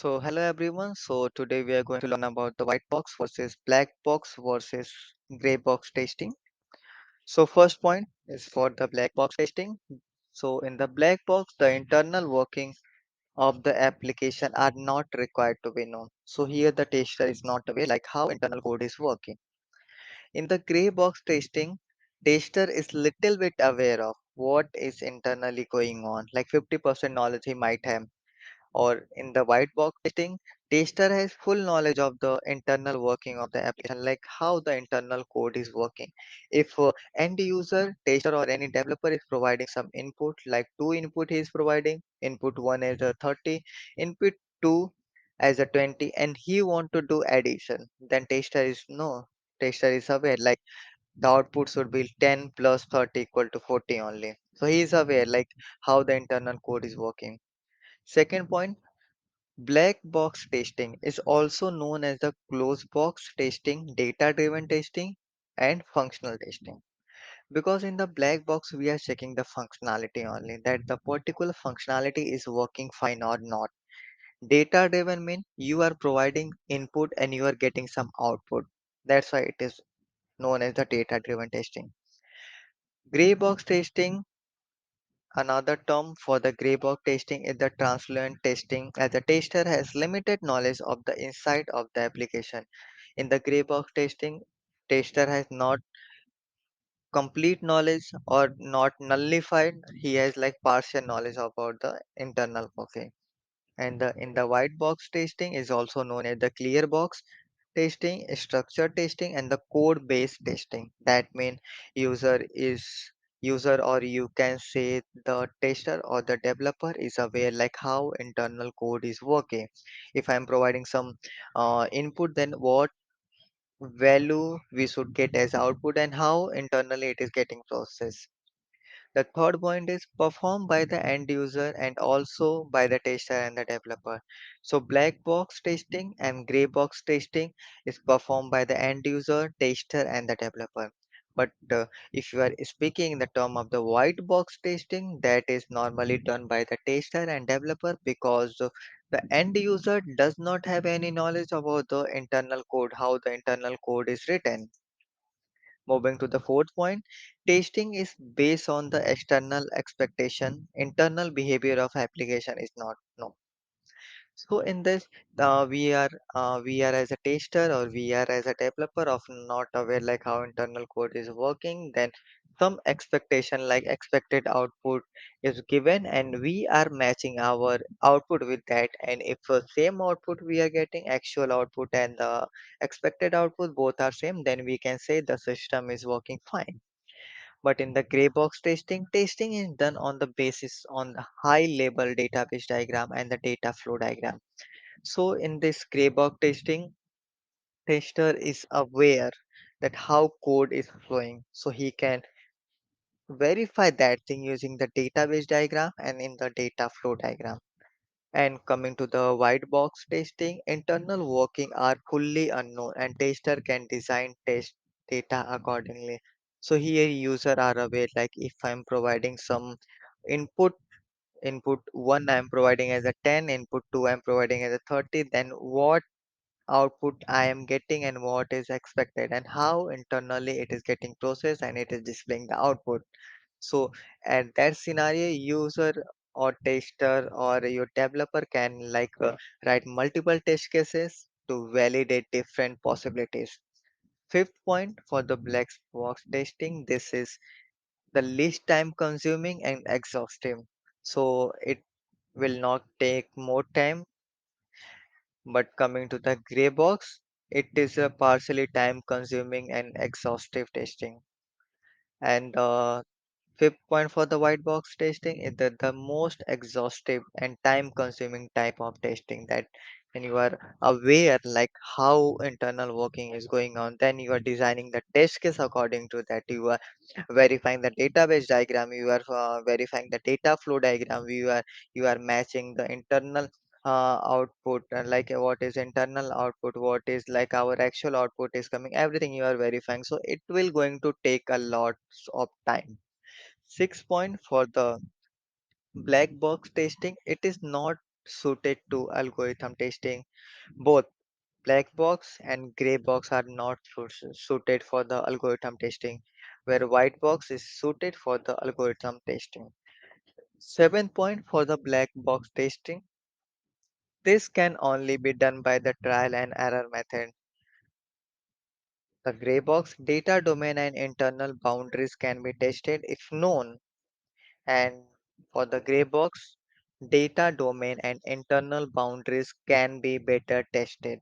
Hello everyone. Today we are going to learn about the white box versus black box versus gray box testing. First point is for the black box testing. In the black box, the internal working of the application are not required to be known. Here the tester is not aware like how internal code is working. In the gray box testing, tester is little bit aware of what is internally going on. Like 50% knowledge he might have, or in the white box testing, tester has full knowledge of the internal working of the application, like how the internal code is working. If end user, tester, or any developer is providing some input, like two input he is providing, input one as a 30, input two as a 20, and he want to do addition, then tester is aware like the output should be 10 plus 30 equal to 40 only. So he is aware like how the internal code is working. Second point, black box testing is also known as the closed box testing, data driven testing, and functional testing. Because in the black box, we are checking the functionality only, that the particular functionality is working fine or not. Data driven means you are providing input and you are getting some output. That's why it is known as the data driven testing. Gray box testing, another term for the gray box testing, is the translucent testing, as the tester has limited knowledge of the inside of the application. In the gray box testing, tester has not complete knowledge or not nullified. He has like partial knowledge about the internal working. And in the white box testing is also known as the clear box testing, structure testing, and the code based testing. That means user is user, or you can say the tester or the developer is aware like how internal code is working. If I'm providing some input, then what value we should get as output and how internally it is getting processed. The third point is performed by the end user and also by the tester and the developer. So black box testing and gray box testing is performed by the end user, tester, and the developer. But if you are speaking in the term of the white box testing, that is normally done by the tester and developer, because the end user does not have any knowledge about the internal code, how the internal code is written. Moving to the fourth point, testing is based on the external expectation. Internal behavior of application is not known. So in this, we are as a tester or we are as a developer of not aware like how internal code is working. Then some expectation like expected output is given, and we are matching our output with that. And if same output we are getting, actual output and the expected output both are same, then we can say the system is working fine. But in the gray box testing, testing is done on the basis on the high level database diagram and the data flow diagram. So in this gray box testing, tester is aware that how code is flowing. So he can verify that thing using the database diagram and in the data flow diagram. And coming to the white box testing, internal working are fully unknown and tester can design test data accordingly. So here user are aware like if I'm providing some input, input 1 I'm providing as a 10, input 2 I'm providing as a 30, then what output I am getting and what is expected and how internally it is getting processed and it is displaying the output. So at that scenario, user or tester or your developer can write multiple test cases to validate different possibilities. Fifth point for the black box testing, this is the least time consuming and exhaustive. So it will not take more time. But coming to the gray box, it is a partially time consuming and exhaustive testing. And fifth point for the white box testing is the most exhaustive and time consuming type of testing, that when you are aware like how internal working is going on, then you are designing the test case according to that. You are verifying the database diagram, you are verifying the data flow diagram, you are matching the internal output, like what is internal output, what is like our actual output is coming, everything you are verifying. So it will going to take a lot of time. 6 point for the black box testing, it is not suited to algorithm testing. Both black box and gray box are not suited for the algorithm testing, where white box is suited for the algorithm testing. 7 point for the black box testing. This can only be done by the trial and error method. The gray box data domain and internal boundaries can be tested if known, and for the gray box, data domain and internal boundaries can be better tested.